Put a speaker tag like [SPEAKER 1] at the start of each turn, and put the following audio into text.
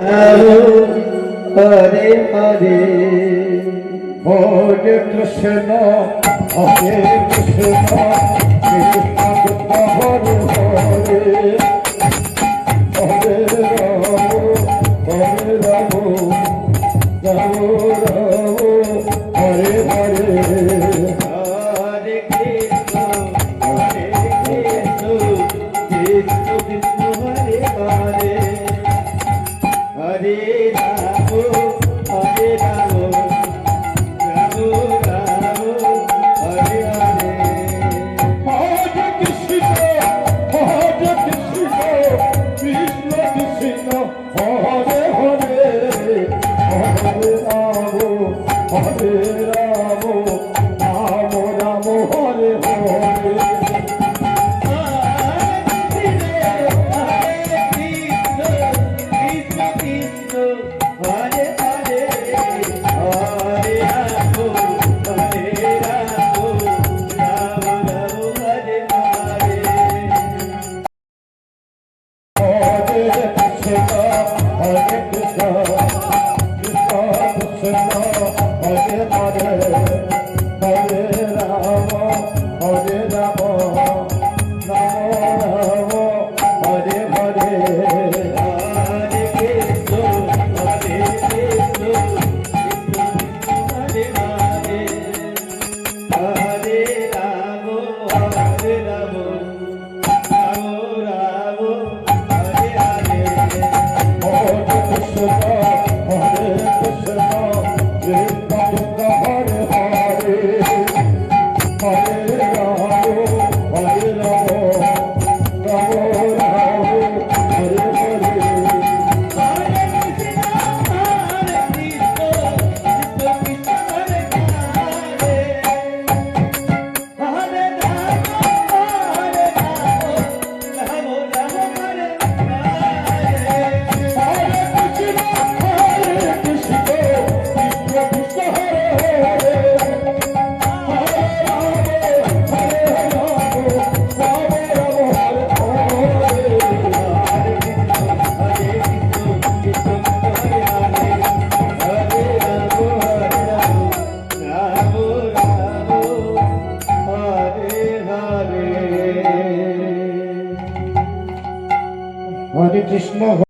[SPEAKER 1] Hare Hare Hare Krishna Hare Krishna Krishna Hare Hare Hare Ram Ram Ram Hare Hare Hare Krishna Hare Krishna Krishna Krishna Hare Hare Hare Ram Hare Ram Ram Ram Hare Hare Hare Krishna Krishna Krishna Hare Hare Hare Ram Ram Ram Hare Hare So